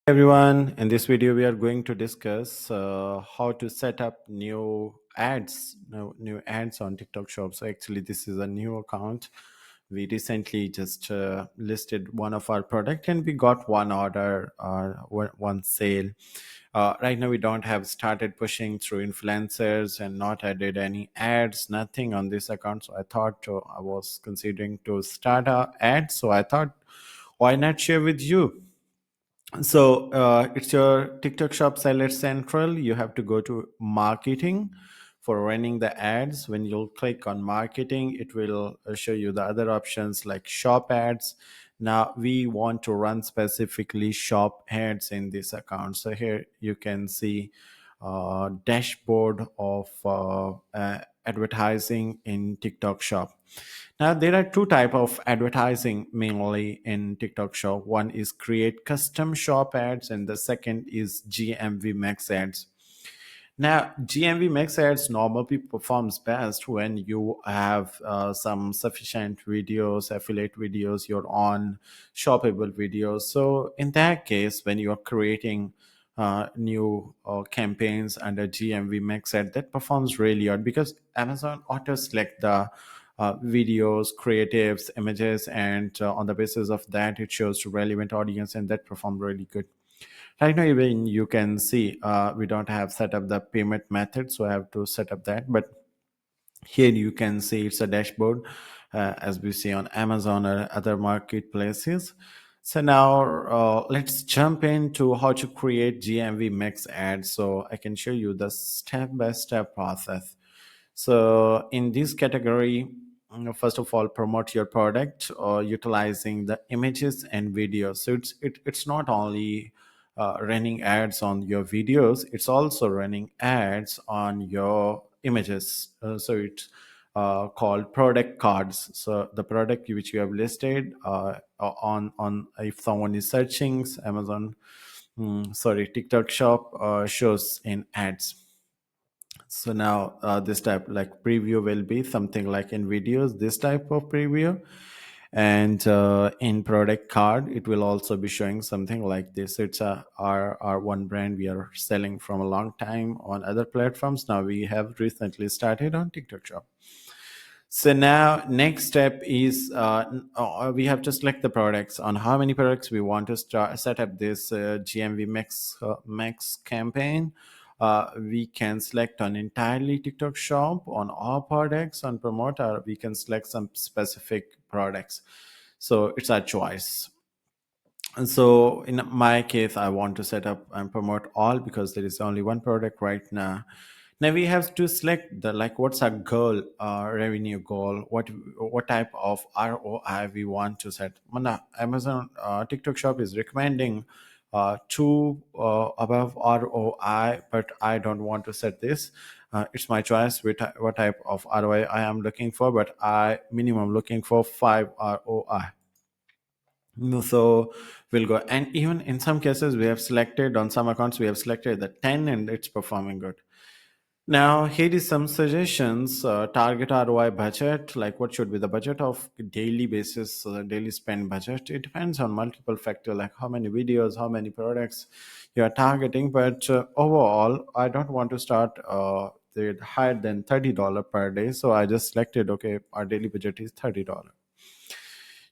Everyone, in this video we are going to discuss how to set up new ads on TikTok Shop. So actually this is a new account. We recently just listed one of our product and we got one order or one sale. Right now we don't have started pushing through influencers and not added any ads, nothing on this account. So I thought I was considering to start a ad. So I thought, why not share with you? So it's your TikTok Shop Seller Central. You have to go to marketing for running the ads. When you'll click on marketing, it will show you the other options like shop ads. Now we want to run specifically shop ads in this account. So here you can see dashboard of advertising in TikTok Shop. Now there are two type of advertising mainly in TikTok Shop. One is create custom shop ads and the second is GMV Max ads. Now GMV Max ads normally performs best when you have some sufficient videos, affiliate videos, your own shoppable videos. So in that case, when you are creating new campaigns under GMV Max ad, that performs really good because Amazon auto select the videos, creatives, images, and on the basis of that, it shows to relevant audience, and that performed really good. Right now, even you can see we don't have set up the payment method, so I have to set up that. But here you can see it's a dashboard, as we see on Amazon or other marketplaces. So now let's jump into how to create GMV mix ads. So I can show you the step-by-step process. So in this category, first of all, promote your product or utilizing the images and videos. So it's not only running ads on your videos, it's also running ads on your images. So it's called product cards. So the product which you have listed on if someone is searching Amazon, TikTok Shop shows in ads. So now this type like preview will be something like in videos, this type of preview, and in product card it will also be showing something like this. It's our one brand we are selling from a long time on other platforms. Now we have recently started on TikTok Shop. So now next step is we have to select the products on how many products we want to start set up this GMV max campaign. We can select on entirely TikTok Shop on all products on promoter. We can select some specific products. So it's our choice. And so in my case, I want to set up and promote all because there is only one product right now. Now we have to select the like what's our goal, revenue goal, what type of ROI we want to set. Now, Amazon TikTok Shop is recommending two above ROI, but I don't want to set this. It's my choice what type of ROI I am looking for, but I minimum looking for 5 ROI. So we'll go, and even in some cases we have selected on some accounts we have selected the 10 and it's performing good. Now here is some suggestions. Target ROI budget, like what should be the budget of daily basis, daily spend budget. It depends on multiple factor like how many videos, how many products you are targeting, but overall I don't want to start with higher than $30 per day, so I just selected okay, our daily budget is $30.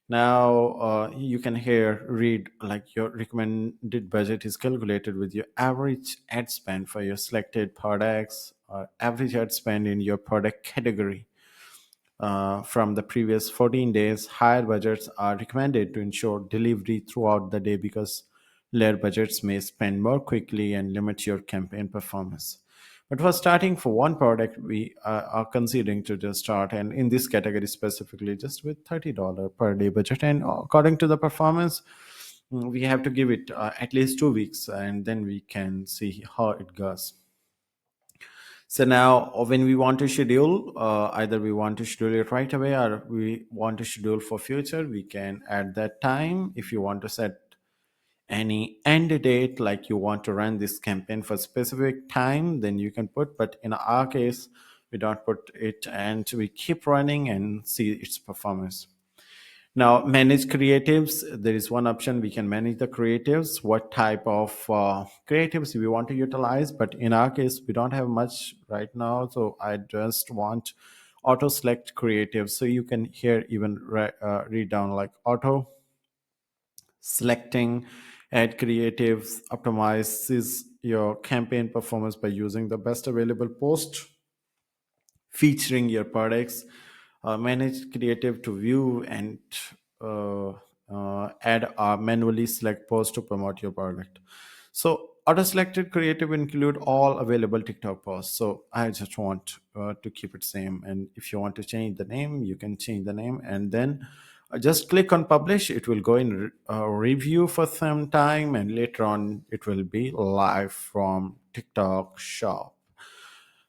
Now you can here read like your recommended budget is calculated with your average ad spend for your selected products or average ad spend in your product category from the previous 14 days. Higher budgets are recommended to ensure delivery throughout the day because lower budgets may spend more quickly and limit your campaign performance. But for starting for one product, we are considering to just start, and in this category specifically, just with $30 per day budget. And according to the performance, we have to give it at least 2 weeks, and then we can see how it goes. So now, when we want to schedule, either we want to schedule it right away or we want to schedule for future, we can add that time. If you want to set any end date, like you want to run this campaign for specific time, then you can put. But in our case, we don't put it, and we keep running and see its performance. Now, manage creatives. There is one option we can manage the creatives, what type of creatives we want to utilize. But in our case, we don't have much right now. So I just want auto select creatives. So you can here even read down like auto selecting ad creatives optimizes your campaign performance by using the best available post featuring your products, manage creative to view and uh, add or manually select posts to promote your product. So auto selected creative include all available TikTok posts. So I just want to keep it same. And if you want to change the name, you can change the name and then just click on publish. It will go in review for some time and later on it will be live from TikTok shop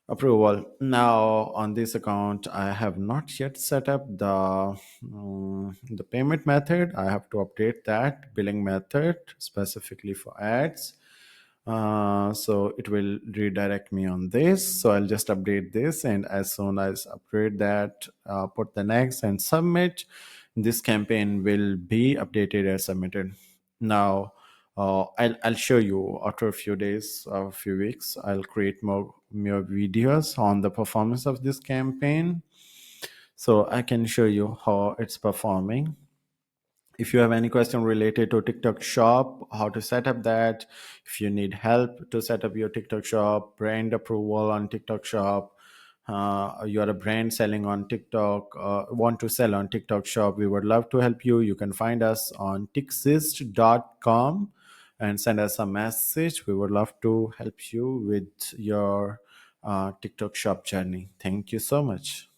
approval. Now on this account I have not yet set up the payment method. I have to update that billing method specifically for ads. So it will redirect me on this, so I'll just update this, and as soon as upgrade that, put the next and submit, this campaign will be updated and submitted. Now I'll show you after a few days or a few weeks. I'll create more videos on the performance of this campaign, so I can show you how it's performing. If you have any question related to TikTok shop, how to set up that, if you need help to set up your TikTok shop, brand approval on TikTok shop, you're a brand selling on TikTok, want to sell on TikTok shop, we would love to help you. You can find us on tixist.com and send us a message. We would love to help you with your TikTok shop journey. Thank you so much.